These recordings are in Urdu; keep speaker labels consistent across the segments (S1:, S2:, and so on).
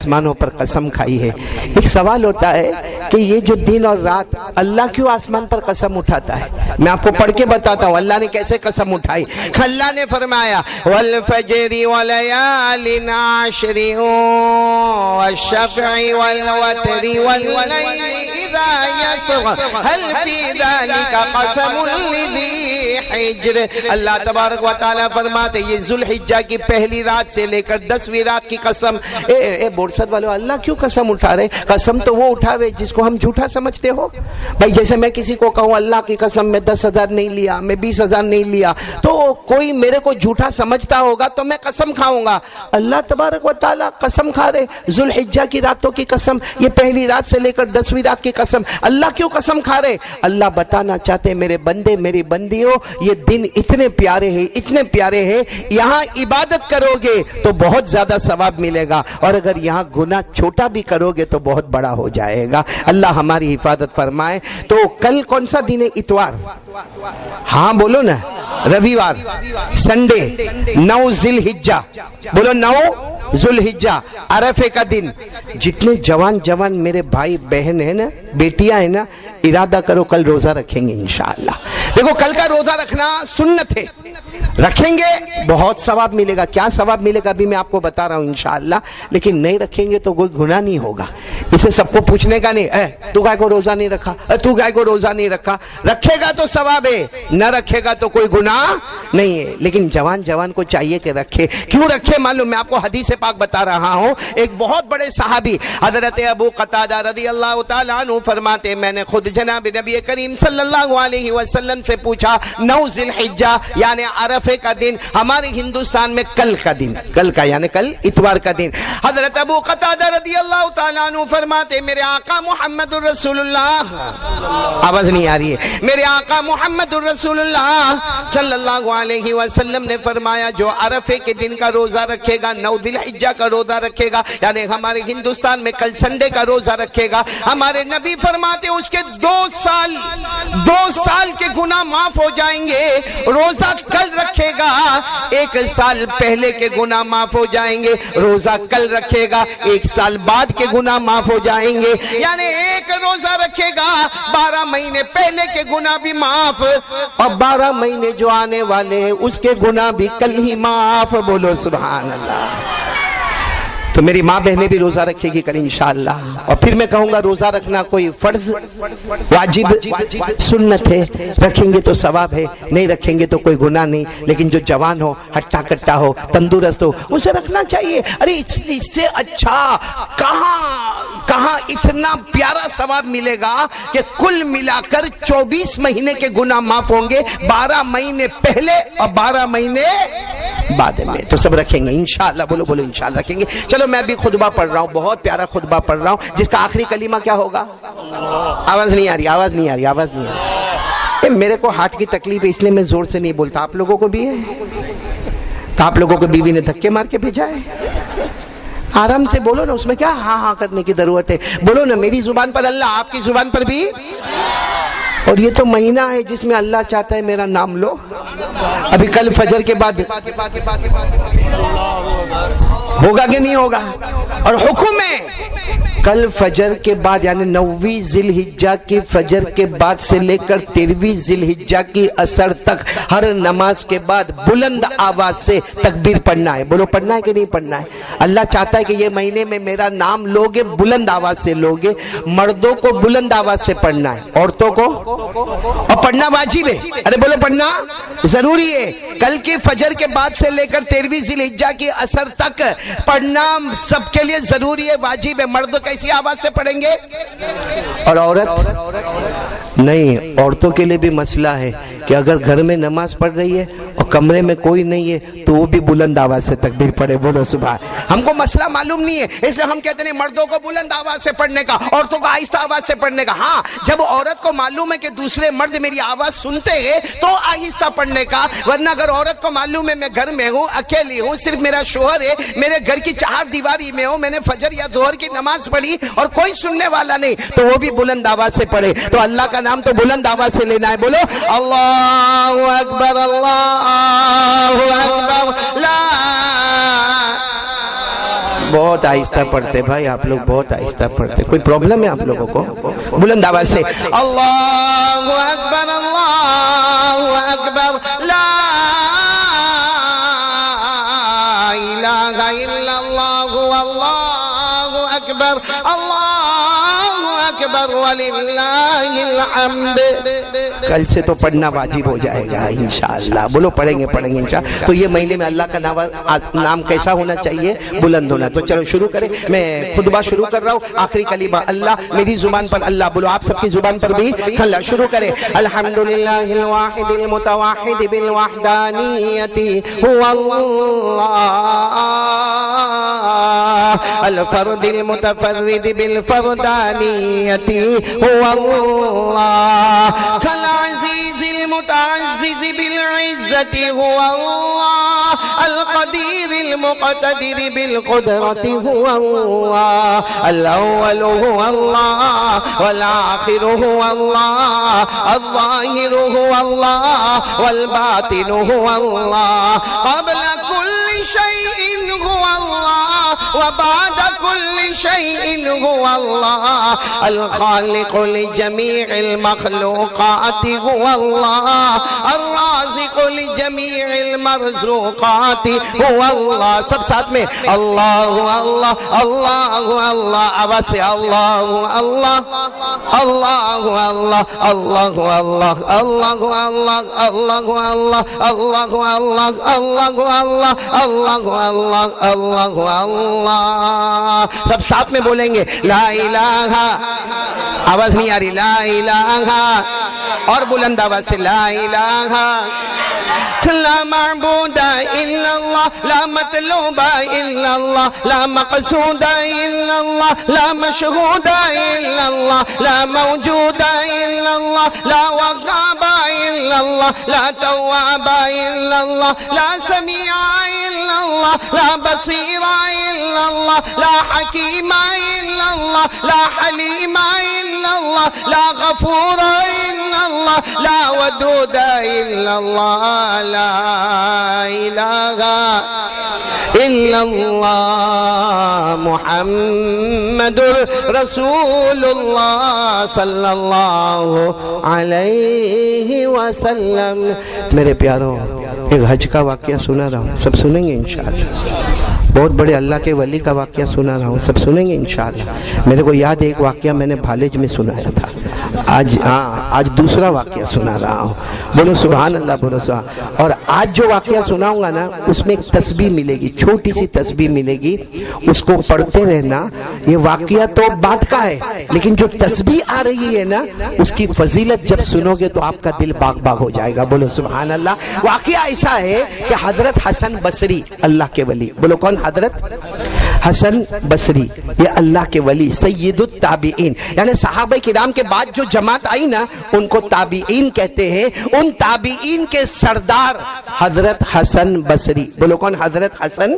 S1: آسمانوں پر قسم کھائی ہے۔ ایک سوال ہوتا ہے کہ یہ جو دن اور رات اللہ کیوں آسمان پر قسم اٹھاتا ہے؟ میں آپ کو پڑھ کے بتاتا ہوں اللہ نے کیسے قسم اٹھائی۔ اللہ نے فرمایا والفجر وليال عشر والشفع والوتر والليل اذا يسر هل في ذلك قسم لذي حجر۔ اللہ تبارک و تعالیٰ فرماتے یہ ذوالحجہ کی پہلی رات سے لے کر 10ویں رات کی قسم۔ بورسد والو اللہ کیوں قسم اٹھا رہے؟ قسم تو وہ اٹھاوے جس کو ہم جھوٹا سمجھتے ہو۔ بھائی جیسے میں کسی کو کہوں اللہ کی قسم میں 10,000 نہیں لیا، میں 20,000 نہیں لیا، تو کوئی میرے کو جھوٹا سمجھتا ہوگا تو میں قسم کھاؤں گا۔ اللہ تبارک و تعالیٰ قسم کھا رہے ذوالحجہ کی راتوں کی قسم، یہ پہلی رات سے لے کر 10ویں رات کی قسم۔ اللہ کیوں قسم کھا رہے؟ اللہ بتانا چاہتے میرے بندے میری بندیوں یہ دن اتنے پیارے ہیں، اتنے پیارے ہیں، یہاں عبادت کرو گے تو بہت زیادہ ثواب ملے گا، اور اگر یہاں گناہ چھوٹا بھی کرو گے تو بہت بڑا ہو جائے گا۔ اللہ ہماری حفاظت فرمائے۔ تو کل کون سا دن ہے؟ اتوار، ہاں بولو نا، رویوار، سنڈے، 9 ذی الحجہ، بولو 9 ذوالحجہ، عرفے کا دن۔ جتنے جوان میرے بھائی بہن ہیں نا، بیٹیاں ہیں نا، ارادہ کرو کل روزہ رکھیں گے انشاءاللہ۔ دیکھو کل کا روزہ رکھنا سنت ہے، رکھیں گے بہت ثواب ملے گا۔ کیا ثواب ملے گا ابھی میں آپ کو بتا رہا ہوں انشاءاللہ، لیکن نہیں رکھیں گے تو کوئی گناہ نہیں ہوگا۔ اسے سب کو پوچھنے کا نہیں تو گائے کو روزہ نہیں رکھا، تو گائے کو روزہ نہیں رکھا، رکھے گا تو ثواب ہے، نہ رکھے گا تو کوئی گناہ نہیں ہے۔ لیکن جوان کو چاہیے کہ رکھے۔ کیوں رکھے معلوم؟ میں آپ کو حدیث پاک بتا رہا ہوں۔ ایک بہت بڑے صحابی حضرت ابو قتادہ رضی اللہ تعالیٰ عنہ فرماتے میں نے خود جناب نبی کریم صلی اللہ علیہ وسلم سے پوچھا 9 ذی الحجہ یعنی عرفے کا دن ہمارے ہندوستان میں کل کا دن، کل کا یعنی کل اتوار کا دن۔ حضرت ابو قتادہ رضی اللہ تعالیٰ عنہ فرماتے میرے آقا محمد الرسول اللہ، آواز نہیں آ رہی ہے، میرے آقا محمد الرسول اللہ صلی اللہ علیہ وسلم نے فرمایا جو عرفے کے دن کا روزہ رکھے گا، 9 ذی الحجہ کا روزہ رکھے گا، یعنی ہمارے ہندوستان میں کل سنڈے کا روزہ رکھے گا، ہمارے نبی فرماتے اس کے 2 سال کے گناہ معاف ہو جائیں گے۔ روزہ کل رکھے گا 1 سال پہلے کے گناہ معاف ہو جائیں گے، روزہ کل رکھے گا 1 سال بعد کے گناہ معاف ہو جائیں گے، یعنی ایک روزہ رکھے گا 12 مہینے پہلے کے گناہ بھی معاف، اور 12 مہینے جو آنے والے ہیں اس کے گناہ بھی کل ہی معاف۔ بولو سبحان اللہ۔ تو میری ماں بہنیں بھی روزہ رکھے گی کل انشاءاللہ۔ اور پھر میں کہوں گا روزہ رکھنا کوئی فرض واجب سنت ہے، رکھیں گے تو ثواب ہے، نہیں رکھیں گے تو کوئی گناہ نہیں۔ لیکن جو جوان ہو، ہٹا کٹا ہو، تندرست ہو، اسے رکھنا چاہیے۔ ارے اس سے اچھا کہاں اتنا پیارا ثواب ملے گا کہ کل ملا کر 24 مہینے کے گناہ معاف ہوں گے، 12 مہینے پہلے اور 12 مہینے بعد میں۔ تو سب رکھیں گے انشاءاللہ، بولو انشاءاللہ رکھیں گے۔ چلو میں بھی خطبہ پڑھ رہا ہوں، بہت پیارا خطبہ پڑھ رہا ہوں جس کا آخری کلمہ کیا ہوگا؟ آواز نہیں آ رہی۔ میرے کو ہارٹ کی تکلیف ہے اس لیے میں زور سے نہیں بولتا۔ آپ لوگوں کو بھی ہے؟ تو آپ لوگوں کو بیوی نے دھکے مار کے بھیجا ہے؟ آرام سے بولو نا، اس میں کیا ہاں کرنے کی ضرورت ہے؟ بولو نا میری زبان پر اللہ، آپ کی زبان پر بھی۔ اور یہ تو مہینہ ہے جس میں اللہ چاہتا ہے میرا نام لو۔ ابھی کل فجر کے بعد ہوگا کہ نہیں ہوگا؟ اور حکم ہے کل فجر کے بعد یعنی 9ویں ذی الحجہ کی فجر کے بعد سے لے کر 13ویں ذی الحجہ کی عصر تک ہر نماز کے بعد بلند آواز سے تکبیر پڑھنا ہے۔ بولو پڑھنا ہے کہ نہیں پڑھنا ہے؟ اللہ چاہتا ہے کہ یہ مہینے میں میرا نام لوگے، بلند آواز سے لوگے۔ مردوں کو بلند آواز سے پڑھنا ہے، عورتوں کو اور پڑھنا واجب ہے۔ ارے بولو پڑھنا ضروری ہے۔ کل کی فجر کے بعد سے لے کر 13ویں ذی الحجہ کی عصر تک پڑھنا سب کے لیے ضروری ہے، واجب ہے۔ مرد کیسی آواز سے پڑھیں گے؟ اور عورت نہیں، عورتوں کے لیے بھی مسئلہ ہے کہ اگر گھر میں نماز پڑھ رہی ہے اور کمرے میں کوئی نہیں ہے تو وہ بھی بلند آواز سے تکبیر پڑھے۔ بولو سبحان۔ ہم کو مسئلہ معلوم نہیں ہے اس لیے ہم کہتے ہیں مردوں کو بلند آواز سے پڑھنے کا، عورتوں کو آہستہ آواز سے پڑھنے کا۔ ہاں جب عورت کو معلوم ہے کہ دوسرے مرد میری آواز سنتے ہیں تو آہستہ پڑھنے کا، ورنہ اگر عورت کو معلوم ہے میں گھر میں ہوں، اکیلی ہوں، صرف میرا شوہر ہے، میرے گھر کی 4 دیواری میں ہوں، میں نے فجر یا ظہر کی نماز پڑھی اور کوئی سننے والا نہیں، تو وہ بھی بلند آواز سے پڑھے۔ تو اللہ کا نام تو بلند آواز سے لینا ہے۔ بولو اللہ اکبر، اللہ اکبر، لا بہت آہستہ پڑھتے بھائی آپ لوگ، بہت آہستہ پڑھتے. کوئی پرابلم ہے آپ لوگوں کو؟ بلند آواز سے اللہ اکبر اللہ اکبر لا الہ الا اللہ واللہ اکبر اللہ اکبر وللہ الحمد. کل سے تو پڑھنا واجب ہو جائے گا انشاءاللہ. بولو پڑھیں گے انشاءاللہ. تو یہ مہینے میں اللہ کا نام کیسا ہونا چاہیے؟ بلند ہونا. تو چلو شروع کریں. میں خطبہ شروع کر رہا ہوں. آخری کلمہ اللہ، میری زبان پر اللہ بولو، آپ سب کی زبان پر بھی اللہ. شروع کریں. الحمدللہ الواحد المتواحد بالوحدانیت هو اللہ الفرد المتفرد بالفردانیت هو اللہ العزیز المتعزز بالعزت هو اللہ القدیر المقتدر بالقدرت هو اللہ الاول هو اللہ والآخر هو اللہ الظاہر هو اللہ والباطن هو اللہ قبل كل شيء هو الله وبعد كل شيء هو الله الخالق لجميع المخلوقات هو الله الرازق لجميع المرزوقات هو الله. سب ساتھ میں اللہ اللہ اللہ اللہ. آواز سے اللہ اللہ اللہ اللہ اللہ اللہ اللہ اللہ اللہ اللہ اللہ اللہ اللہ اللہ اللہ اللہ اللہ. سب ساتھ میں بولیں گے لا الہ. آواز نہیں آ رہی. لا الہ. اور بلند آواز سے لا الہ لا معبود الا اللہ لا مطلوب الا اللہ لا مقصود الا اللہ لا مشہود الا اللہ لا موجود الا اللہ لا وهاب الا اللہ لا تواب الا اللہ لا سمیع الا اللہ لا بصیر الا اللہ لا حکیم الا اللہ لا حلیم الا اللہ لا غفور الا اللہ لا ودود الا اللہ لا الہ الا اللہ محمد رسول اللہ صلی اللہ علیہ وسلم. میرے پیاروں، ایک حج کا واقعہ سنا رہا ہوں، سب سنیں گے انشاءاللہ. بہت بڑے اللہ کے ولی کا واقعہ سنا رہا ہوں، سب سنیں گے انشاءاللہ. میرے کو یاد ہے ایک واقعہ میں نے بھالج میں سنایا تھا. آج دوسرا واقعہ سنا رہا ہوں. بولو سبحان اللہ، بولو سبحان. اور آج جو واقعہ سناؤں گا نا اس میں ایک تسبیح ملے گی، چھوٹی سی تسبیح ملے گی، اس کو پڑھتے رہنا. یہ واقعہ تو بات کا ہے لیکن جو تسبیح آ رہی ہے نا اس کی فضیلت جب سنو گے تو آپ کا دل باغ باغ ہو جائے گا. بولو سبحان اللہ. واقعہ ایسا ہے کہ حضرت حسن بصری اللہ کے ولی، بولو کون؟ حضرت حسن بصری، یہ اللہ کے ولی سید التابعین، یعنی صحابہ کرام کے بعد جو جماعت آئی نا ان کو تابعین کہتے ہیں. ان تابعین کے سردار حضرت حسن بصری. بولو کون؟ حضرت حسن.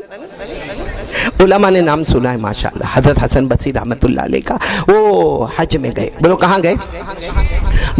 S1: علماء نے نام سنا ہے ماشاءاللہ. حضرت حسن بصری رحمت اللہ علیہ کا وہ حج میں گئے. بولو کہاں گئے؟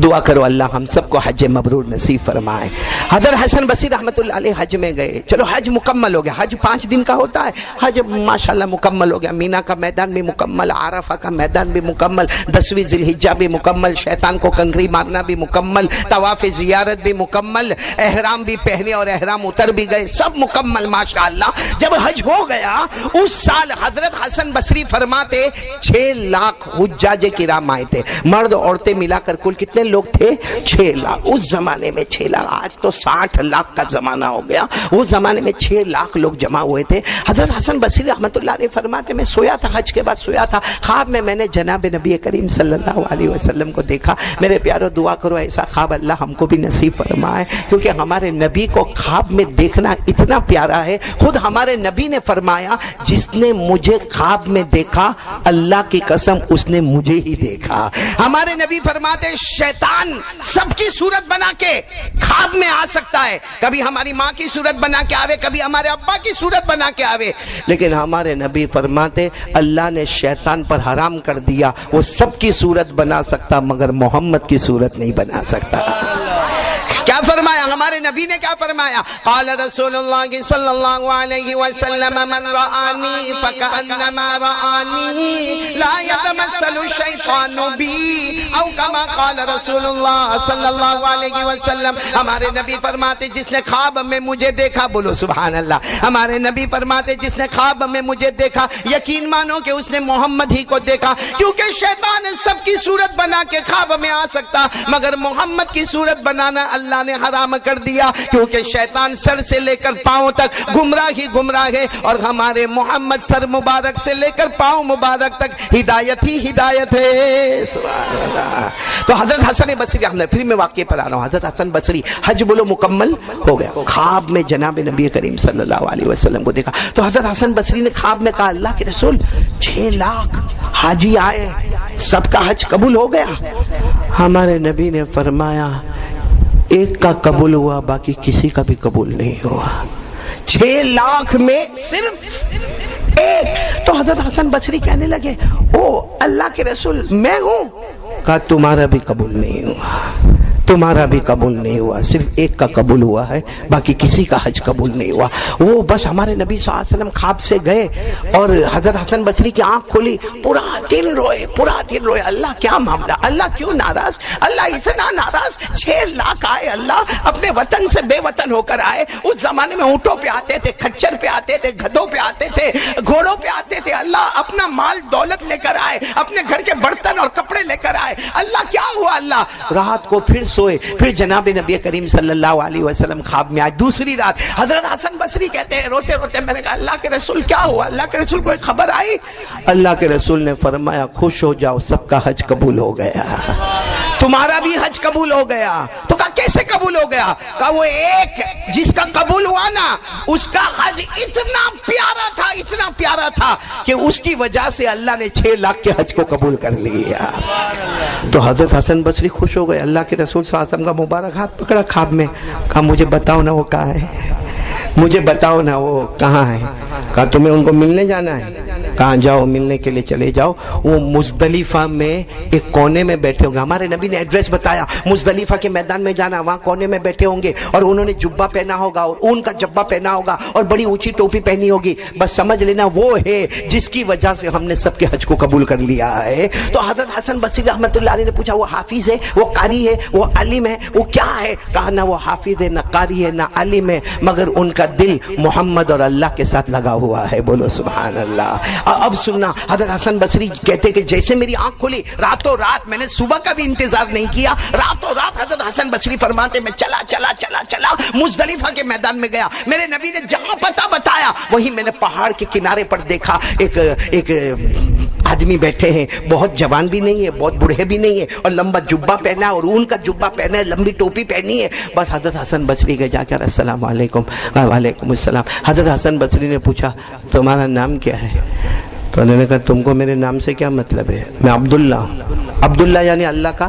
S1: دعا کرو اللہ ہم سب کو حج مبرور نصیب فرمائے. حضرت حسن بصری رحمت اللہ علیہ حج میں گئے. چلو حج مکمل ہو گیا. حج 5 دن کا ہوتا ہے. حج ماشاءاللہ مکمل ہو گیا. مینا کا میدان بھی مکمل، عرفہ کا میدان بھی مکمل، 10ویں ذی الحجہ بھی مکمل، شیطان کو کنکری مارنا بھی مکمل، طواف زیارت بھی مکمل، احرام بھی پہنے اور احرام اتر بھی گئے، سب مکمل ماشاءاللہ. جب حج ہو گیا اس سال حضرت حسن بصری فرماتے 6 لاکھ حجاج کرام آئے تھے، مرد عورتیں ملا کر کل کتنے لوگ تھے؟ 6 لاکھ. اس زمانے میں 6 لاکھ، آج تو 60 لاکھ کا زمانہ ہو گیا. اس زمانے میں 6 لاکھ لوگ جمع ہوئے تھے. حضرت حسن بصری رحمت اللہ علیہ فرماتے میں سویا تھا، حج کے بعد سویا تھا، خواب میں نے جناب نبی کریم صلی اللہ علیہ وسلم کو دیکھا. میرے پیارو دعا کرو ایسا خواب اللہ ہم کو بھی نصیب فرمائے، کیونکہ ہمارے نبی کو خواب میں دیکھنا اتنا پیارا ہے. خود ہمارے نبی نے فرمایا جس نے مجھے خواب میں دیکھا اللہ کی قسم اس نے مجھے ہی دیکھا. ہمارے نبی فرماتے شیطان سب کی صورت بنا کے خواب میں آ سکتا ہے، کبھی ہماری ماں کی صورت بنا کے آوے، کبھی ہمارے ابا کی صورت بنا کے آوے، لیکن ہمارے نبی فرماتے اللہ نے شیطان پر حرام کر دیا وہ سب کی صورت بنا سکتا مگر محمد کی صورت نہیں بنا سکتا. کیا فرمایا ہمارے نبی نے؟ کیا فرمایا؟ قال رسول اللہ صلی اللہ علیہ وسلم من رآنی فکأنما رآنی لا يتمثل الشیطان بی، او کما قال رسول اللہ صلی اللہ علیہ وسلم. ہمارے نبی فرماتے جس نے خواب میں مجھے دیکھا، بولو سبحان اللہ، ہمارے نبی فرماتے جس نے خواب میں مجھے دیکھا یقین مانو کہ اس نے محمد ہی کو دیکھا. کیونکہ شیطان سب کی صورت بنا کے خواب میں آ سکتا، مگر محمد کی صورت بنانا اللہ نے حرام کر دیا، کیونکہ شیطان سر سے لے کر پاؤں تک گمراہ ہی گمراہ ہے، اور ہمارے محمد سر مبارک سے لے کر پاؤں مبارک تک ہدایت ہی ہدایت ہے. سبحان اللہ. تو حضرت حسن بصری رحمۃ اللہ، پھر میں واقعے پر آ رہا ہوں. حضرت حسن بصری حج بولو مکمل ہو گیا، خواب میں جناب نبی کریم صلی اللہ علیہ وسلم کو دیکھا. تو حضرت حسن بصری نے خواب میں کہا اللہ کے رسول 6 لاکھ حاجی آئے، سب کا حج قبول ہو گیا؟ ہمارے نبی نے فرمایا ایک کا قبول ہوا، باقی کسی کا بھی قبول نہیں ہوا. 6 لاکھ میں صرف ایک. تو حضرت حسن بصری کہنے لگے او اللہ کے رسول میں ہوں. کہا تمہارا بھی قبول نہیں ہوا، تمہارا بھی قبول نہیں ہوا، صرف ایک کا قبول ہوا ہے، باقی کسی کا حج قبول نہیں ہوا. وہ بس ہمارے نبی صلی اللہ علیہ وسلم خواب سے گئے اور حضرت حسن بصری کی آنکھ کھلی، پورا دن روئے، پورا دن روئے. اللہ کیا معاملہ، اللہ کیوں ناراض، اللہ اتنا ناراض. 6 لاکھ آئے، اللہ اپنے وطن سے بے وطن ہو کر آئے. اس زمانے میں اونٹوں پہ آتے تھے، کھچر پہ آتے تھے، گدھوں پہ آتے تھے، گھوڑوں پہ آتے تھے. اللہ اپنا مال دولت لے کر آئے، اپنے گھر کے برتن اور کپڑے لے کر آئے. اللہ کیا ہوا؟ اللہ رات کو پھر سوئے، پھر جناب نبی کریم صلی اللہ علیہ وسلم خواب میں آئے. دوسری رات حضرت حسن بصری کہتے ہیں روتے روتے میں نے کہا اللہ کے رسول کیا ہوا؟ اللہ کے رسول کوئی خبر آئی؟ اللہ کے رسول نے فرمایا خوش ہو جاؤ، سب کا حج قبول ہو گیا، تمہارا بھی حج قبول ہو گیا. تو کہا کیسے قبول ہو گیا؟ کہا وہ ایک جس کا قبول ہوا نا، اس کا حج اتنا پیارا تھا، اتنا پیارا تھا کہ اس کی وجہ سے اللہ نے 6 لاکھ کے حج کو قبول کر لیا. تو حضرت حسن بصری خوش ہو گئے. اللہ کے رسول صلی اللہ علیہ وسلم کا مبارک ہاتھ پکڑا خواب میں، کہا مجھے بتاؤ نا وہ کہاں ہے، مجھے بتاؤ نا وہ کہاں ہے. کہا تمہیں ان کو ملنے جانا ہے؟ کہاں جاؤ ملنے کے لیے چلے جاؤ. وہ مزدلفہ میں ایک کونے میں بیٹھے ہوں گے. ہمارے نبی نے ایڈریس بتایا، مزدلفہ کے میدان میں جانا، وہاں کونے میں بیٹھے ہوں گے اور انہوں نے جبہ پہنا ہوگا اور اون کا جبہ پہنا ہوگا اور بڑی اونچی ٹوپی پہنی ہوگی. بس سمجھ لینا وہ ہے جس کی وجہ سے ہم نے سب کے حج کو قبول کر لیا ہے. تو حضرت حسن بصری رحمۃ اللہ علیہ نے پوچھا وہ حافظ ہے، وہ قاری ہے، وہ عالم ہے، وہ کیا ہے؟ کہا نہ وہ حافظ ہے، نہ قاری ہے، نہ عالم ہے، مگر ان کا دل محمد اور اللہ کے ساتھ لگا ہوا ہے. بولو سبحان اللہ. اب سننا، حضرت حسن بصری کہتے کہ جیسے میری آنکھ کھلی راتوں رات، میں نے صبح کا بھی انتظار نہیں کیا، راتوں رات حضرت حسن بصری فرماتے میں چلا چلا چلا چلا مزدلفہ کے میدان میں گیا. میرے نبی نے جہاں پتہ بتایا وہی میں نے پہاڑ کے کنارے پر دیکھا ایک آدمی بیٹھے ہیں، بہت جوان بھی نہیں ہے، بہت بوڑھے بھی نہیں ہے، اور لمبا جبہ پہنا ہے اور اون کا جبہ پہنا ہے، لمبی ٹوپی پہنی ہے. بس حضرت حسن بصری کے جا کر السلام علیکم. وعلیکم السلام. حضرت حسن بصری نے پوچھا تمہارا نام کیا ہے؟ تو انہوں نے کہا تم کو میرے نام سے کیا مطلب ہے؟ میں عبداللہ ہوں. عبداللہ یعنی اللہ کا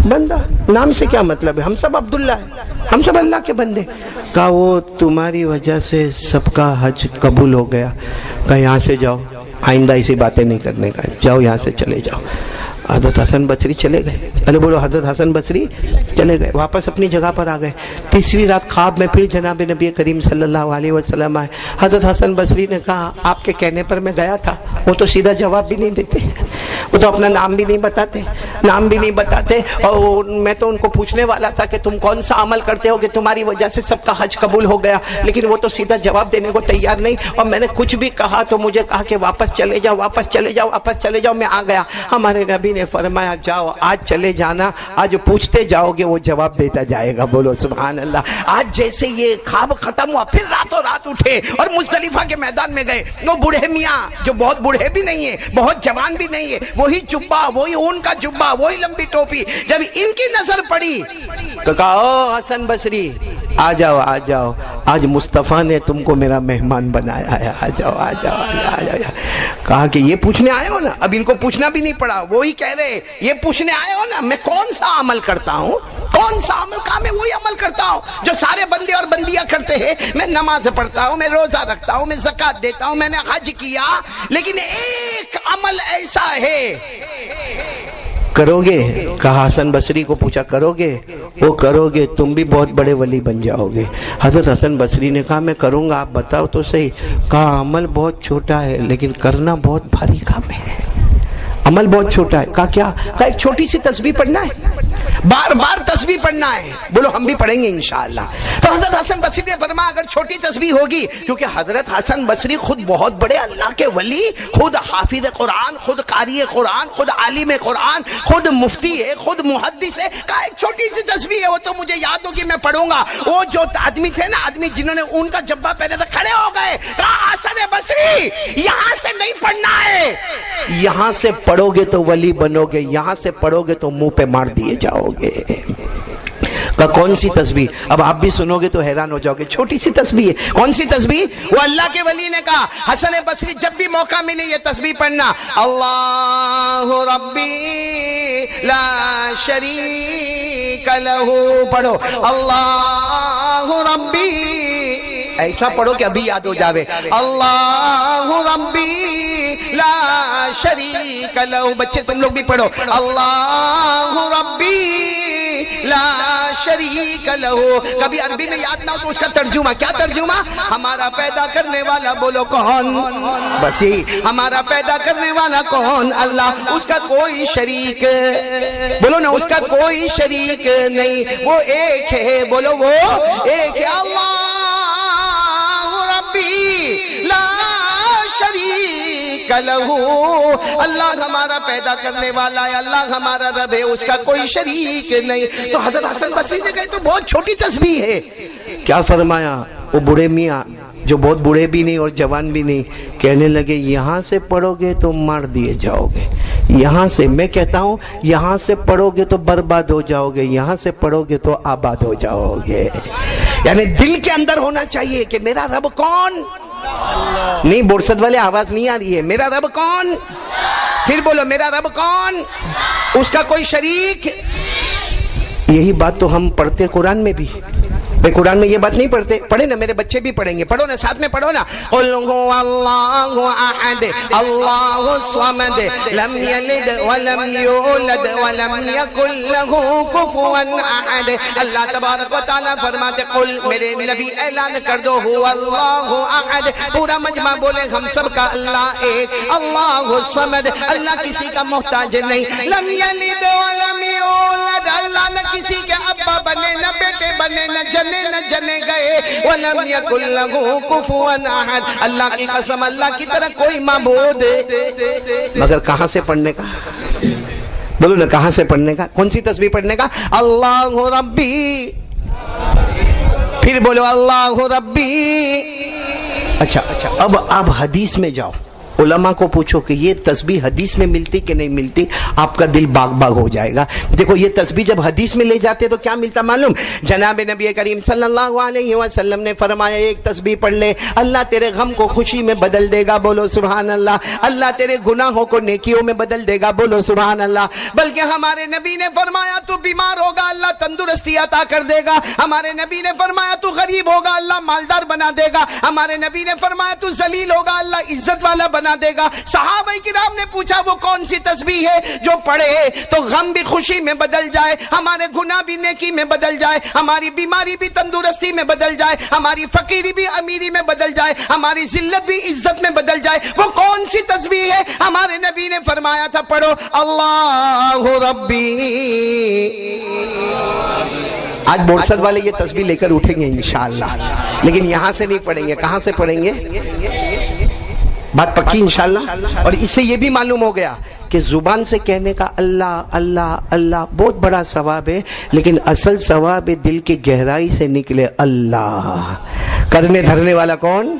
S1: بندہ. نام سے کیا مطلب ہے؟ ہم سب عبداللہ ہیں، ہم سب اللہ کے بندے. کہا وہ تمہاری وجہ سے سب کا حج قبول ہو گیا. کہا یہاں سے جاؤ، آئندہ ایسی باتیں نہیں کرنے کا، جاؤ یہاں سے چلے جاؤ. حضرت حسن بصری چلے گئے. ارے بولو حضرت حسن بصری چلے گئے، واپس اپنی جگہ پر آ گئے. تیسری رات خواب میں پھر جناب نبی کریم صلی اللہ علیہ وسلم آئے. حضرت حسن بصری نے کہا آپ کے کہنے پر میں گیا تھا. وہ تو سیدھا جواب بھی نہیں دیتے، وہ تو اپنا نام بھی نہیں بتاتے، نام بھی نہیں بتاتے. اور میں تو ان کو پوچھنے والا تھا کہ تم کون سا عمل کرتے ہو کہ تمہاری وجہ سے سب کا حج قبول ہو گیا، لیکن وہ تو سیدھا جواب دینے کو تیار نہیں. اور میں نے کچھ بھی کہا تو مجھے کہا کہ واپس چلے جاؤ، واپس چلے جاؤ، واپس چلے جاؤ. میں آ گیا. ہمارے نبی نے فرمایا جاؤ آج چلے جانا، آج پوچھتے جاؤ گے وہ جواب دیتا جائے گا. بولو سبحان اللہ. آج جیسے یہ خواب ختم ہوا پھر راتوں رات اٹھے اور مزدلفہ کے میدان میں گئے. وہ بوڑھے میاں جو بہت بوڑھے بھی نہیں ہے، بہت جوان بھی نہیں ہے، وہی جبہ، وہی اون کا جبہ، وہی لمبی ٹوپی. جب ان کی نظر پڑی تو کہا او حسن بصری آ جاؤ آ جاؤ، آج مصطفیٰ نے تم کو میرا مہمان بنایا ہے، آ جاؤ آ جاؤ آ جاؤ. کہا کہ یہ پوچھنے آئے ہو نا؟ اب ان کو پوچھنا بھی نہیں پڑا، وہی کہہ رہے یہ پوچھنے آئے ہو نا میں کون سا عمل کرتا ہوں، کون سا عمل. کہا میں وہی عمل کرتا ہوں جو سارے بندے اور بندیاں کرتے ہیں. میں نماز پڑھتا ہوں، میں روزہ رکھتا ہوں، میں زکوٰۃ دیتا ہوں، میں نے حج کیا، لیکن ایک عمل ایسا ہے. کرو گے؟ کہا حسن بصری کو پوچھا کرو گے؟ وہ کرو گے تم بھی بہت بڑے ولی بن جاؤ گے۔ حضرت حسن بصری نے کہا میں کروں گا، آپ بتاؤ تو صحیح۔ کہا عمل بہت چھوٹا ہے لیکن کرنا بہت بھاری کام ہے۔ عمل بہت چھوٹا ہے۔ کہا کیا؟ کہا ایک چھوٹی سی تسبیح پڑھنا ہے، بار بار تسبیح پڑھنا ہے۔ بولو ہم بھی پڑھیں گے انشاءاللہ۔ تو حضرت حسن بصری نے فرمایا اگر چھوٹی تسبیح ہوگی، کیونکہ حضرت حسن بصری خود بہت بڑے اللہ کے ولی، خود حافظ قرآن، خود قاری قرآن، خود عالم قرآن، خود مفتی ہے، خود محدث ہے۔ کہا ایک چھوٹی سی تسبیح ہے، وہ تو مجھے یاد ہوگی میں پڑھوں گا۔ وہ جو آدمی تھے نا، آدمی جنہوں نے اون کا جبہ پہنے تھا، کھڑے ہو گئے۔ کہا حسن بصری یہاں سے نہیں پڑھنا ہے، یہاں سے پڑھو گے تو ولی بنو گے، یہاں سے پڑھو گے تو منہ پہ مار دیے جاؤ گے۔ کہا کون سی تسبیح؟ اب آپ بھی سنو گے تو حیران ہو جاؤ گے۔ چھوٹی سی تسبیح ہے۔ کون سی تسبیح؟ وہ اللہ کے ولی نے کہا حسن بصری جب بھی موقع ملے یہ تسبیح پڑھنا، اللہ ربی لا شریک لہ۔ پڑھو اللہ ربی، ایسا پڑھو کہ ابھی یاد ہو جاوے۔ اللہ ربی لا شریک لہ۔ بچے تم لوگ بھی پڑھو اللہ ربی لا شریک لہ۔ کبھی عربی میں یاد نہ ہو تو اس کا ترجمہ کیا؟ ترجمہ ہمارا پیدا کرنے والا بولو کون؟ بس یہی، ہمارا پیدا کرنے والا کون؟ اللہ، اس کا کوئی شریک، بولو نا، اس کا کوئی شریک نہیں، وہ ایک ہے، بولو وہ ایک ہے۔ اللہ ربی لا شریک لہ۔ اللہ ہمارا پیدا کرنے والا ہے، اللہ ہمارا رب ہے، اس کا کوئی شریک نہیں۔ تو حضرت حسن بصری نے کہا تو بہت چھوٹی تسبیح ہے۔ کیا فرمایا؟ وہ بوڑھے میاں جو بہت بوڑھے بھی نہیں اور جوان بھی نہیں، کہنے لگے یہاں سے پڑھو گے تو مار دیے جاؤ گے، یہاں سے، میں کہتا ہوں یہاں سے پڑھو گے تو برباد ہو جاؤ گے، یہاں سے پڑھو گے تو آباد ہو جاؤ گے۔ یعنی دل کے اندر ہونا چاہیے کہ میرا رب کون؟ نہیں، بورسد والے آواز نہیں آ رہی ہے۔ میرا رب کون؟ پھر بولو میرا رب کون؟ اس کا کوئی شریک۔ یہی بات تو ہم پڑھتے قرآن میں بھی۔ میں قرآن میں یہ بات نہیں پڑھتے، پڑھے نا، میرے بچے بھی پڑھیں گے، پڑھو نا، ساتھ میں پڑھو نا۔ قل هو اللہ احد اللہ الصمد لم یلد ولم یولد ولم یکن له کفوا احد۔ اللہ تبارک و تعالیٰ فرماتے قل، میرے نبی اعلان کر دو، هو اللہ احد، پورا مجمع بولے ہم سب کا اللہ ایک، اللہ الصمد، اللہ کسی کا محتاج نہیں، لم یلد ولم یولد، اللہ نہ کسی کے ابا بنے، نہ بیٹے بنے، نہ نہ جنے گئے، وَلَمْ يَكُنْ لَهُ كُفُوًا أَحَدٌ، اللہ کی قسم اللہ کی طرح کوئی معبود مگر کہاں سے پڑھنے کا؟ بولو نا، کہاں سے پڑھنے کا؟ کون سی تسبیح پڑھنے کا؟ اللہ ربی، پھر بولو اللہ ربی۔ اچھا اب آپ حدیث میں جاؤ، علماء کو پوچھو کہ یہ تسبیح حدیث میں ملتی کہ نہیں ملتی، آپ کا دل باغ باغ ہو جائے گا۔ دیکھو یہ تسبیح جب حدیث میں لے جاتے تو کیا ملتا معلوم؟ جناب نبی کریم صلی اللہ علیہ وسلم نے فرمایا ایک تسبیح پڑھ لے، اللہ تیرے غم کو خوشی میں بدل دے گا، بولو سبحان اللہ۔ اللہ تیرے گناہوں کو نیکیوں میں بدل دے گا، بولو سبحان اللہ۔ بلکہ ہمارے نبی نے فرمایا تو بیمار ہوگا اللہ تندرستی عطا کر دے گا، ہمارے نبی نے فرمایا تو غریب ہوگا اللہ مالدار بنا دے گا، ہمارے نبی نے فرمایا تو ذلیل ہوگا اللہ عزت والا بنا دے گا۔ صحابہ کرام نے پوچھا وہ کون سی تسبیح ہے جو پڑھے تو غم بھی خوشی میں بدل جائے، ہمارے گناہ بھی نیکی میں بدل جائے، ہماری بیماری بھی تندرستی میں بدل جائے، ہماری فقیری بھی امیری میں بدل جائے، ہماری ذلت بھی عزت میں بدل جائے؟ وہ کون سی تسبیح ہے؟ ہمارے نبی نے فرمایا تھا پڑھو اللہ ربی۔ آج بورسد والے یہ تسبیح لے کر اٹھیں گے انشاءاللہ، لیکن یہاں سے نہیں پڑھیں گے، کہاں سے پڑھیں گے؟ بات پکی انشاءاللہ۔ اور اس سے یہ بھی معلوم ہو گیا کہ زبان سے کہنے کا اللہ اللہ اللہ بہت بڑا ثواب ہے، لیکن اصل ثواب ہے دل کی گہرائی سے نکلے اللہ۔ کرنے دھرنے والا کون؟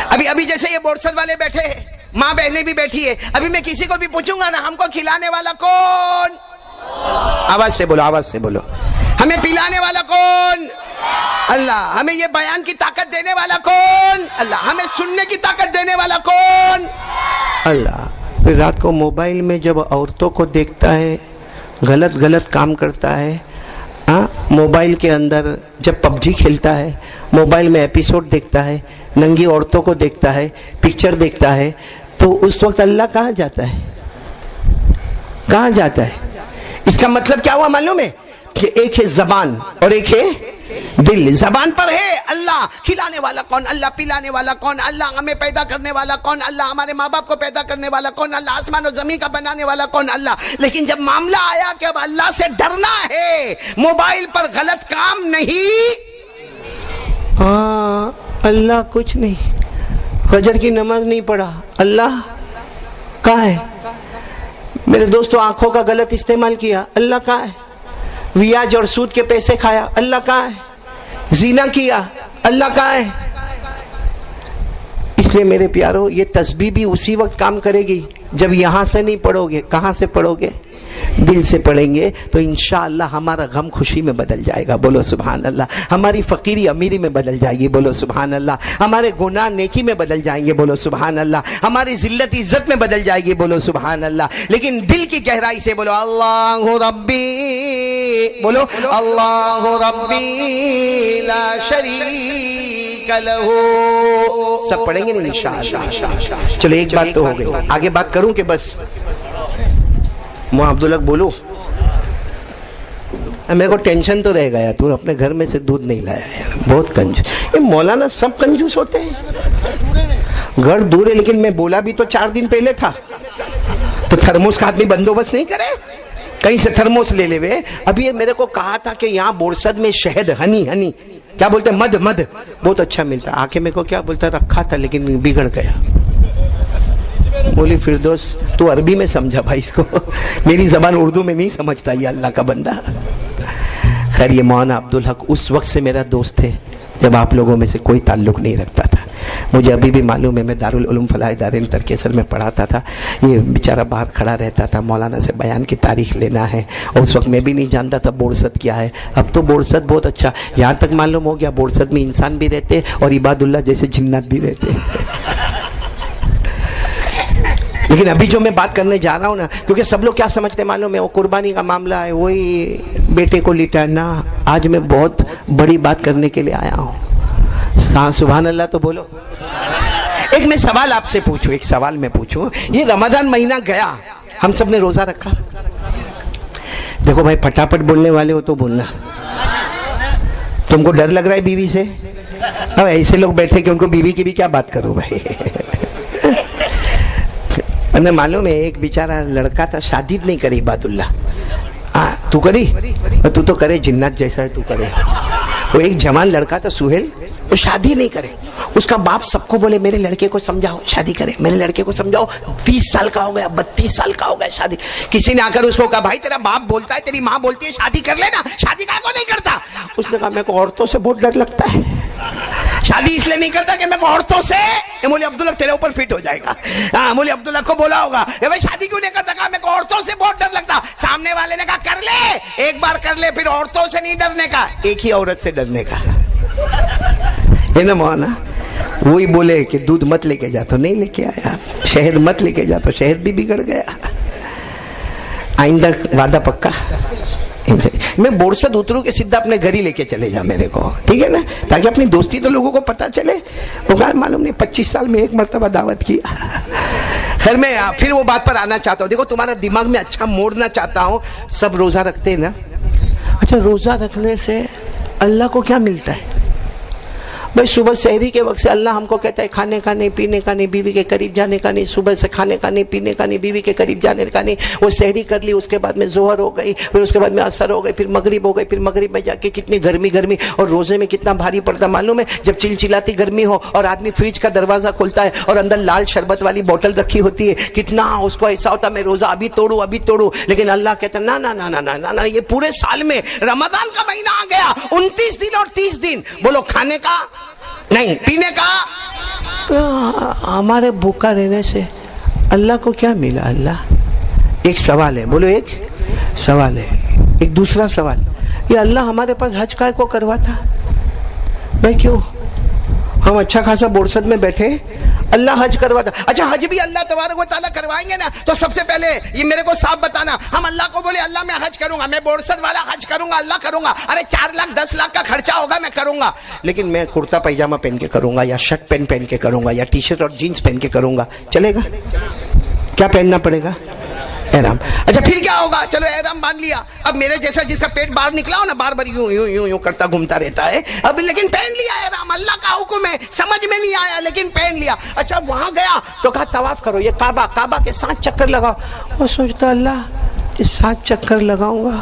S1: ابھی جیسے یہ بورسد والے بیٹھے ہیں، ماں بہنیں بھی بیٹھی ہے، ابھی میں کسی کو بھی پوچھوں گا نا ہم کو کھلانے والا کون؟ آواز سے بولو، آواز سے بولو۔ ہمیں پلانے والا کون؟ اللہ۔ ہمیں یہ بیان کی طاقت دینے والا کون؟ اللہ۔ ہمیں سننے کی طاقت دینے والا کون؟ اللہ۔ پھر رات کو موبائل میں جب عورتوں کو دیکھتا ہے غلط کام کرتا ہے، موبائل کے اندر جب پب جی کھیلتا ہے، موبائل میں ایپیسوڈ دیکھتا ہے، ننگی عورتوں کو دیکھتا ہے، پکچر دیکھتا ہے، تو اس وقت اللہ کہاں جاتا ہے؟ کہاں جاتا ہے؟ اس کا مطلب کیا ہوا معلوم ہے؟ کہ ایک ہے زبان اور ایک ہے دل. زبان پر ہے اللہ کھلانے والا کون, اللہ پلانے والا کون, اللہ ہمیں پیدا کرنے والا کون, اللہ ہمارے ماں باپ کو پیدا کرنے والا کون, اللہ آسمان و زمین کا بنانے والا کون, اللہ. لیکن جب معاملہ آیا کہ اب اللہ سے ڈرنا ہے, موبائل پر غلط کام نہیں, ہاں اللہ کچھ نہیں, فجر کی نماز نہیں پڑھا, اللہ کہاں ہے؟ میرے دوستوں آنکھوں کا غلط استعمال کیا, اللہ کہاں ہے؟ ویاج اور سود کے پیسے کھایا, اللہ کہاں ہے؟ زنا کیا, اللہ کہاں ہے؟ اس لیے میرے پیارو یہ تسبیح بھی اسی وقت کام کرے گی جب یہاں سے نہیں پڑھو گے. کہاں سے پڑھو گے؟ دل سے پڑھیں گے تو انشاءاللہ ہمارا غم خوشی میں بدل جائے گا. بولو سبحان اللہ. ہماری فقیری امیری میں بدل جائے گی. بولو سبحان اللہ. ہمارے گناہ نیکی میں بدل جائیں گے. بولو سبحان اللہ. ہماری ذلت عزت میں بدل جائے گی. بولو سبحان اللہ. لیکن دل کی گہرائی سے بولو اللہ ربی, بولو اللہ ربی لا شریک لہ. سب پڑھیں گے نہیں انشاءاللہ. چلو ایک بات تو ہو گئی, آگے بات کروں کہ بس عبدالحق بولو؟ میرے کو ٹینشن تو رہ گیا, تو اپنے گھر میں سے دودھ نہیں لایا یار, بہت کنجوس. یہ مولانا سب کنجوس ہوتے ہیں, گھر دور ہے. لیکن میں بولا بھی تو 4 دن پہلے تھا, تو تھرموس کا آدمی بندوبست نہیں کرے, کہیں سے تھرموس لے لے وے. ابھی یہ میرے کو کہا تھا کہ یہاں بورسد میں شہد ہنی کیا بولتے ہیں, مد بہت اچھا ملتا. آ کے میرے کو کیا بولتا, رکھا تھا لیکن بگڑ گیا. بولی فردوس تو عربی میں سمجھا بھائی اس کو, میری زبان اردو میں نہیں سمجھتا یہ اللہ کا بندہ. خیر یہ مولانا عبدالحق اس وقت سے میرا دوست تھے جب آپ لوگوں میں سے کوئی تعلق نہیں رکھتا تھا. مجھے ابھی بھی معلوم ہے, میں دارالعلوم فلاح دارین ترکیسر میں پڑھاتا تھا. یہ بیچارہ باہر کھڑا رہتا تھا, مولانا سے بیان کی تاریخ لینا ہے, اور اس وقت میں بھی نہیں جانتا تھا بورسد کیا ہے. اب تو بورسد بہت اچھا, یہاں تک معلوم ہو گیا بورسد میں انسان بھی رہتے اور عباد اللہ جیسے جنات بھی رہتے. لیکن ابھی جو میں بات کرنے جا رہا ہوں نا, کیونکہ سب لوگ کیا سمجھتے ہیں معلوم ہے, وہ قربانی کا معاملہ ہے, وہی بیٹے کو لٹانا. آج میں بہت بڑی بات کرنے کے لیے آیا ہوں. سبحان اللہ تو بولو. ایک میں سوال آپ سے پوچھوں, ایک سوال میں پوچھوں. یہ رمضان مہینہ گیا, ہم سب نے روزہ رکھا. دیکھو بھائی پھٹافٹ بولنے والے ہو تو بولنا. تم کو ڈر لگ رہا ہے بیوی سے؟ اب ایسے لوگ بیٹھے کہ ان کو بیوی کی بھی کیا بات کروں بھائی. انہیں معلوم ہے ایک بیچارہ لڑکا تھا, شادی نہیں کری عباد اللہ. تو کری, تو تو کرے جنات جیسا ہے, تو کرے. وہ ایک جوان لڑکا تھا سہیل, وہ شادی نہیں کرے. اس کا باپ سب کو بولے میرے لڑکے کو سمجھاؤ شادی کرے, میرے لڑکے کو سمجھاؤ. 20 سال کا ہو گیا, 32 سال کا ہو گیا شادی. کسی نے آ کر اس کو کہا بھائی تیرا باپ بولتا ہے, تیری ماں بولتی ہے شادی کر لینا, شادی کا کو نہیں کرتا. اس نے کہا میرے کو عورتوں سے بہت ڈر لگتا ہے, شادی اس لیے نہیں کرتا کہ میں کو عورتوں سے. مولوی عبداللہ تیرے اوپر فٹ ہو جائے گا. ہاں مولوی عبداللہ کو بولا ہوگا بھائی شادی کیوں نہیں کرتا, کہا میں کو عورتوں سے بہت ڈر لگتا. سامنے والے نے کہا کر لے, ایک بار کر لے, پھر عورتوں سے نہیں ڈرنے کا, ایک ہی عورت سے ڈرنے کا ہے نا مولانا. وہی بولے کہ دودھ مت لے کے جا تو نہیں لے کے آیا, شہد مت لے کے جا تو شہد بھی بگڑ گیا. آئندہ وعدہ پکا. میں بورسد اتروں کہ سیدھا اپنے گھر ہی لے کے چلے جا میرے کو, ٹھیک ہے نا, تاکہ اپنی دوستی تو لوگوں کو پتا چلے. وہ کہا معلوم نہیں 25 سال میں ایک مرتبہ دعوت کیا. خیر میں پھر وہ بات پر آنا چاہتا ہوں. دیکھو تمہارا دماغ میں اچھا موڑنا چاہتا ہوں. سب روزہ رکھتے ہیں نا, اچھا روزہ رکھنے سے اللہ کو کیا ملتا ہے؟ بھائی صبح سحری کے وقت سے اللہ ہم کو کہتا ہے کھانے کا نہیں, پینے کا نہیں, بیوی کے قریب جانے کا نہیں. صبح سے کھانے کا نہیں, پینے کا نہیں, بیوی کے قریب جانے کا نہیں. وہ سحری کر لی, اس کے بعد میں ظہر ہو گئی, پھر اس کے بعد میں عصر ہو گئی, پھر مغرب ہو گئی, پھر مغرب میں جا کے کتنی گرمی. اور روزے میں کتنا بھاری پڑتا معلوم ہے, جب چلچلاتی گرمی ہو اور آدمی فریج کا دروازہ کھولتا ہے اور اندر لال شربت والی بوتل رکھی ہوتی ہے, کتنا اس کو ایسا ہوتا میں روزہ ابھی توڑوں. لیکن اللہ کہتا نا نا نا نا نا نا, یہ پورے سال میں رمضان کا مہینہ آ گیا, 29 دن اور 30 دن, بولو کھانے کا نہیں, پینے کا. ہمارے بھوکا رہنے سے اللہ کو کیا ملا؟ اللہ ایک سوال ہے, بولو ایک سوال ہے. ایک دوسرا سوال, یہ اللہ ہمارے پاس حج کا کو کرواتا بھائی کیوں؟ ہم اچھا خاصا بورسد میں بیٹھے, اللہ حج کرواتا. اچھا حج بھی اللہ تبارک و تعالیٰ کروائیں گے نا, تو سب سے پہلے یہ میرے کو صاف بتانا. ہم اللہ کو بولے اللہ میں حج کروں گا, میں بورسد والا حج کروں گا, اللہ کروں گا. ارے 4 لاکھ 10 لاکھ کا خرچہ ہوگا, میں کروں گا, لیکن میں کرتا پیجامہ پہن کے کروں گا, یا شرٹ پہن کے کروں گا, یا ٹی شرٹ اور جینس پہن کے کروں گا, چلے گا؟ کیا پہننا پڑے گا؟
S2: احرام. اچھا پھر کیا ہوگا؟ چلو احرام باندھ لیا. اب میرے جیسا جس کا پیٹ باہر نکلا ہو نا، بار بار یوں یوں یوں یوں کرتا گھومتا رہتا ہے، اب لیکن پہن لیا احرام، اللہ کا حکم ہے، سمجھ میں نہیں آیا لیکن پہن لیا. اچھا وہاں گیا تو کہا طواف کرو، یہ کعبہ کے 7 چکر لگاؤ. وہ سوچتا اللہ یہ 7 چکر لگاؤں گا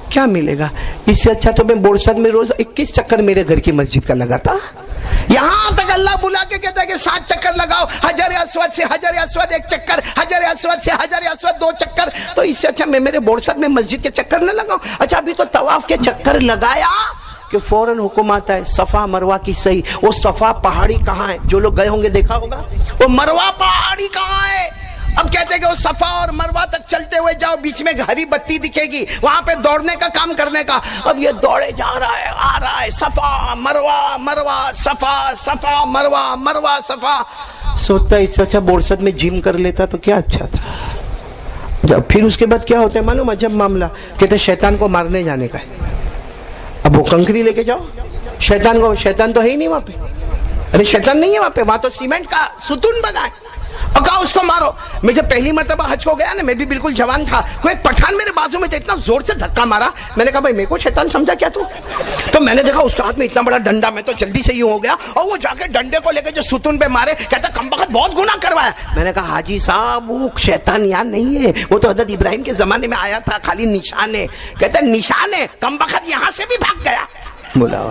S2: کیا ملے گا؟ اس سے اچھا تو میں بورسد میں روز 21 چکر میرے گھر کی مسجد کا لگاتا. یہاں تک اللہ بلا کے کہتا ہے کہ 7 چکر لگاؤ، حجر اسود سے حجر اسود 1 چکر، حجر اسود سے حجر اسود 2 چکر. تو اس سے اچھا میں میرے بورسد میں مسجد کے چکر نہ لگاؤں. اچھا ابھی تو طواف کے چکر لگایا کہ فوراً حکم آتا ہے صفا مروا کی صحیح. وہ صفا پہاڑی کہاں ہے؟ جو لوگ گئے ہوں گے دیکھا ہوگا. وہ مروا پہاڑی کہاں ہے؟ اب کہتے ہیں کہ وہ صفا اور مروا تک چلتے ہوئے جاؤ، بیچ میں ہری بتی دکھے گی، وہاں پہ دوڑنے کا کام کرنے کا. اب یہ دوڑے جا رہا ہے، آ رہا ہے، صفا مروا مروا صفا صفا مروا مروا صفا. سوچتا اس سے اچھا بورسد میں جم کر لیتا تو کیا اچھا تھا. جب پھر اس کے بعد کیا ہوتا ہے معلوم؟ عجب معاملہ، کہتے شیطان کو مارنے جانے کا ہے. اب وہ کنکری لے کے جاؤ شیطان تو ہے ہی نہیں وہاں پہ. ارے شیطان نہیں ہے وہاں پہ، وہاں تو سیمنٹ کا ستون بنا ہے. اور کہا اس کو مارو. میں جب پہلی مرتبہ حج کو گیا نا، میں بھی بالکل جوان تھا، کوئی ایک پٹھان میرے بازو میں تھا، اتنا زور سے دھکا مارا. میں نے کہا بھائی میرے کو شیطان سمجھا کیا تو میں نے دیکھا اس کے ہاتھ میں اتنا بڑا ڈنڈا، میں تو جلدی سے یوں ہو گیا، اور وہ جا کے ڈنڈے کو لے کے جو ستون پہ مارے، کہتا کمبخت بہت گناہ کروایا. میں نے کہا حاجی صاحب وہ شیطان یہاں نہیں ہے، وہ تو حضرت ابراہیم کے زمانے میں آیا تھا، خالی نشان ہے. کہتا نشان ہے، کمبخت یہاں سے بھی بھاگ گیا. بولا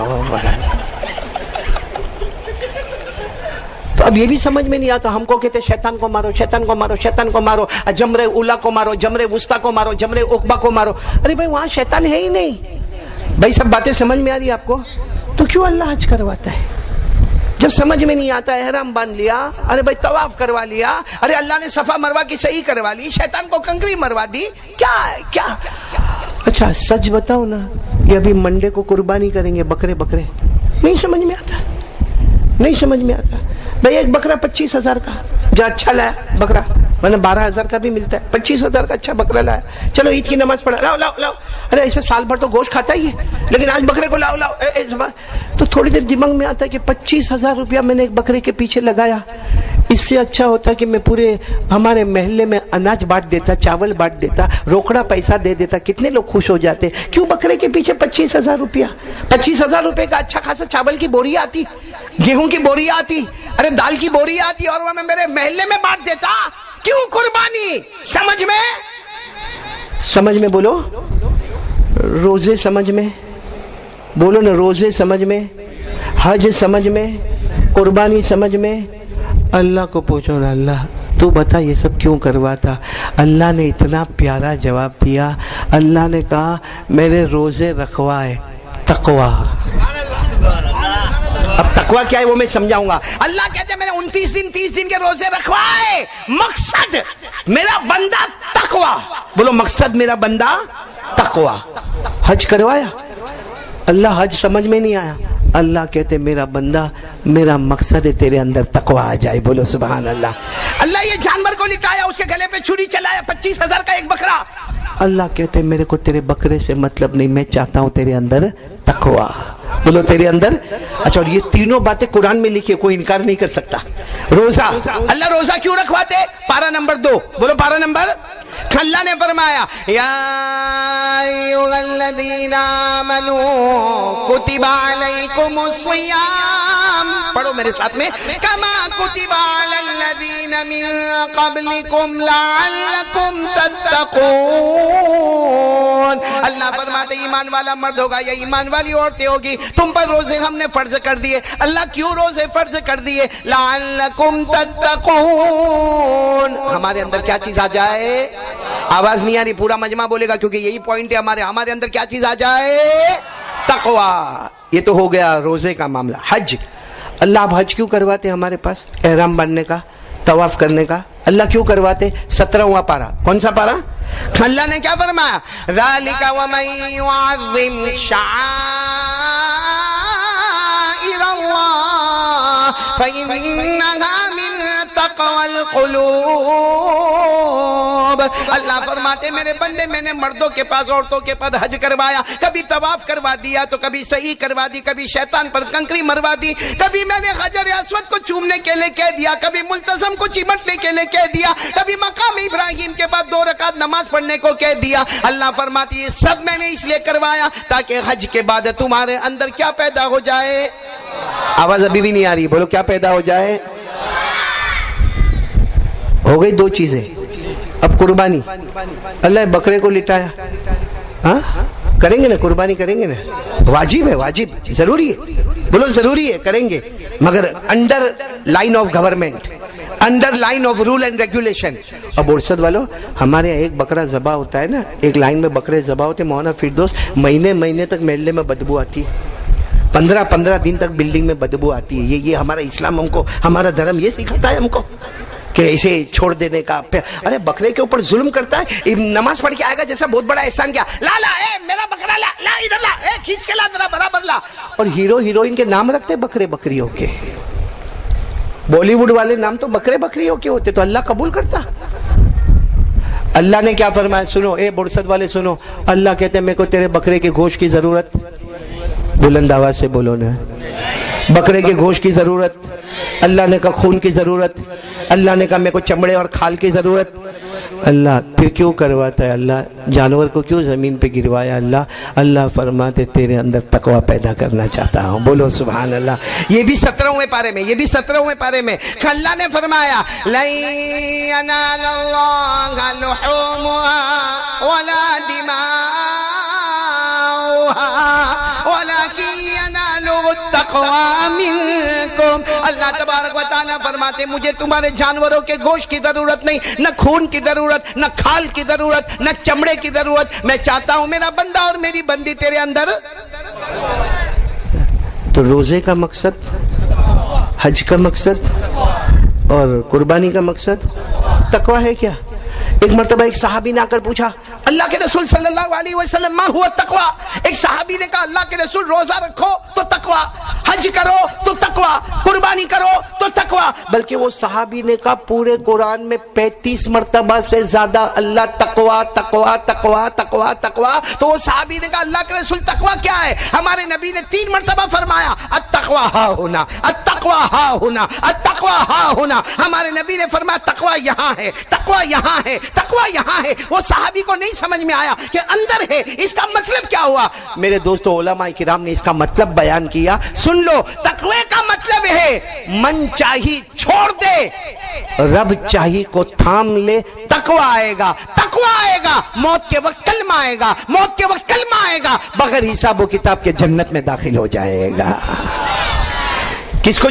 S2: تو اب یہ بھی سمجھ میں نہیں آتا. ہم کو کہتے شیطان کو مارو شیطان کو مارو شیطان کو مارو، جمرے اولا کو مارو، جمرے وسطیٰ کو مارو، جمرے عقبہ کو مارو. ارے بھائی وہاں شیطان ہے ہی نہیں. بھائی سب باتیں سمجھ میں آ رہی ہے آپ کو؟ تو کیوں اللہ حج کرواتا ہے؟ جب سمجھ میں نہیں آتا احرام باندھ لیا، ارے بھائی طواف کروا لیا، ارے اللہ نے صفا مروا کی صحیح کروا لی، شیطان کو کنکری مروا دی. کیا ہے کیا؟ اچھا سچ بتاؤ نا، یہ ابھی منڈے کو قربانی کریں گے بکرے نہیں سمجھ میں آتا، نہیں سمجھ میں آتا. بھئی ایک بکرا 25,000 کا جو اچھا لایا بکرا، ورنہ 12,000 کا بھی ملتا ہے، 25,000 کا اچھا بکرا لایا. چلو عید کی نماز پڑھا، لاؤ لاؤ لاؤ. ارے ایسے سال بھر تو گوشت کھاتا ہی ہے، لیکن آج بکرے کو لاؤ لاؤ. تو تھوڑی دیر دماغ میں آتا ہے کہ 25,000 روپیہ میں نے ایک بکرے کے پیچھے لگایا، اس سے اچھا ہوتا کہ میں پورے ہمارے محلے میں اناج بانٹ دیتا، چاول بانٹ دیتا، روکڑا پیسہ دے دیتا، کتنے لوگ خوش ہو جاتے. کیوں بکرے کے پیچھے 25,000 روپیہ؟ 25,000 روپے کا اچھا خاصا چاول کی بوری آتی، گیہوں کی بوری آتی، ارے دال کی بوری آتی، اور وہ میں میرے محلے میں بانٹ دیتا. کیوں قربانی؟ سمجھ میں بولو. روزے سمجھ میں بولو نا، روزے سمجھ میں، حج سمجھ میں، قربانی سمجھ میں. اللہ کو پوچھو نا، اللہ تو بتا یہ سب کیوں کرواتا؟ اللہ نے اتنا پیارا جواب دیا. اللہ نے کہا میں نے روزے رکھوائے، تقوی. اب تقوی کیا ہے وہ میں سمجھاؤں گا. اللہ کہتے ہیں میں نے 29 دن کے روزے رکھوائے، مقصد میرا بندہ تقوی. بولو مقصد میرا بندہ تقوی. حج کروایا، اللہ حج سمجھ میں نہیں آیا. اللہ کہتے میرا بندہ، میرا مقصد ہے تیرے اندر تقوی آ جائے. بولو سبحان اللہ. اللہ یہ جانور کو لٹایا، اس کے گلے پہ چھری چلایا، 25,000 کا ایک بکرا. اللہ کہتے میرے کو تیرے بکرے سے مطلب نہیں، میں چاہتا ہوں تیرے اندر تقوی. بولو تیرے اندر. اچھا اور یہ تینوں باتیں قرآن میں لکھی، کوئی انکار نہیں کر سکتا. روزہ، اللہ روزہ کیوں رکھواتے؟ پارہ نمبر 2، بولو پارہ نمبر. اللہ نے فرمایا یا ایھا الذین آمنوا کتب علیکم الصیام، پڑھو میرے ساتھ میں، کما کتب علی الذین من قبلکم لعلکم تتقون. اللہ فرماتے ایمان والا مرد ہوگا یا ایمان والی عورتیں ہوگی، تم پر روزے ہم نے فرض کر دیے. اللہ کیوں روزے فرض کر دیے؟ لعلکم تتقون. ہمارے اندر کیا چیز آ جائے؟ آواز نہیں آ رہی، پورا مجمع بولے گا کیونکہ یہی پوائنٹ ہے ہمارے اندر کیا چیز آ جائے؟ تقوی. یہ تو ہو گیا روزے کا معاملہ. حج، اللہ اب حج کیوں کرواتے ہمارے پاس؟ احرام باندھنے کا، طواف کرنے کا. اللہ کیوں کرواتے؟ 17واں پارہ. کون سا پارہ؟ اللہ نے کیا فرمایا؟ ذالک ومن یعظم شعائر اللہ فإنہا من تقوی القلوب. اللہ فرماتے میرے بندے میں نے مردوں کے پاس عورتوں کے پاس حج کروایا، کبھی طواف کروا دیا تو کبھی صحیح کروا دی، کبھی شیطان پر کنکری مروا دی، کبھی میں نے حجر اسود کو چومنے کے لیے کہہ دیا، کبھی ملتزم کو چمٹنے کے لیے کہہ دیا، کبھی مقام ابراہیم کے کے بعد 2 رکعت نماز پڑھنے کو کہہ دیا. اللہ فرماتی ہے سب میں نے اس لیے کروایا تاکہ حج کے بعد تمہارے اندر کیا پیدا ہو جائے. آواز ابھی بھی نہیں آ رہی, بولو کیا پیدا ہو جائے. ہو گئی 2 چیزیں. اب قربانی, اللہ بکرے کو لٹایا, ہاں کریں گے نا, قربانی کریں گے نا, واجب ہے, واجب ضروری ہے, بولو ضروری ہے, کریں گے, مگر under line of government, under line of rule and regulation. اب ارشد والو, ہمارے یہاں ایک بکرا ذبح ہوتا ہے نا, ایک لائن میں بکرے ذبح ہوتے ہیں مولانا فردوس, مہینے تک محلے میں بدبو آتی ہے, 15 دن تک بلڈنگ میں بدبو آتی ہے. یہ ہمارا اسلام ہم کو, ہمارا دھرم یہ سکھاتا ہے ہم کو کہ اسے چھوڑ دینے کا. ارے بکرے کے اوپر ظلم کرتا ہے, نماز پڑھ کے آئے گا جیسا بہت بڑا احسان کیا, لا اے میرا بکرا لا, ادھر لا, اے کھینچ کے لا ذرا برابر لا. اور ہیرو ہیروئن کے نام رکھتے بکرے بکریوں کے, بالی ووڈ والے نام تو بکرے بکریوں کے ہوتے, تو اللہ قبول کرتا. اللہ نے کیا فرمایا سنو, اے برسد والے سنو, اللہ کہتے ہیں میرے کو تیرے بکرے کے گوشت کی ضرورت, بلند آواز سے بولو نا, بکرے کے گوشت کی ضرورت. اللہ نے کہا خون کی ضرورت, اللہ نے کہا میرے کو چمڑے اور کھال کی ضرورت. اللہ پھر کیوں کرواتا ہے, اللہ جانور کو کیوں زمین پہ گروایا. اللہ فرماتے تیرے اندر تقوی پیدا کرنا چاہتا ہوں, بولو سبحان اللہ. یہ بھی 17ویں پارے میں, یہ بھی 17ویں پارے میں اللہ نے فرمایا لن ينال الله لحومها ولا دماؤها ولكن يناله التقوى منكم. اللہ تبارک و تعالیٰ فرماتے مجھے تمہارے جانوروں کے گوشت کی ضرورت نہیں, نہ خون کی ضرورت, نہ کھال کی ضرورت, نہ چمڑے کی ضرورت. میں چاہتا ہوں میرا بندہ اور میری بندی تیرے اندر. تو روزے کا مقصد, حج کا مقصد اور قربانی کا مقصد تقوی ہے کیا. ایک مرتبہ ایک صحابی نے آ کر پوچھا اللہ کے رسول صلی اللہ علیہ وسلم ما ہوا تقوی. ایک صحابی نے کہا اللہ کے رسول روزہ رکھو تو تقوی, حج کرو تو تقوی, قربانی کرو تو تقوی. بلکہ وہ صحابی نے کہا پورے قرآن میں 35 مرتبہ سے زیادہ اللہ تقوی تقوی تقوی تقوی تقوی. تو وہ صحابی نے کہا اللہ کے رسول تقوی کیا ہے. ہمارے نبی نے 3 مرتبہ فرمایا التقوی ہا ہونا, التقوی ہا ہونا, التقوی ہا ہونا. ہمارے نبی نے فرمایا تقوی یہاں ہے, تقوی یہاں ہے, تقوی یہاں ہے. وہ صحابی کو نہیں سمجھ میں آیا کہ اندر ہے, اس کا مطلب کیا ہوا. میرے دوستو علماء کرام نے اس کا مطلب بیان کیا, سن لو. تقوی کا مطلب ہے من چاہی چھوڑ دے, رب چاہی کو تھام لے. تقوی آئے گا, تقوی آئے گا, موت کے وقت کلمہ آئے گا, موت کے وقت کلمہ آئے گا, بغیر حساب و کتاب کے جنت میں داخل ہو جائے گا. کس کو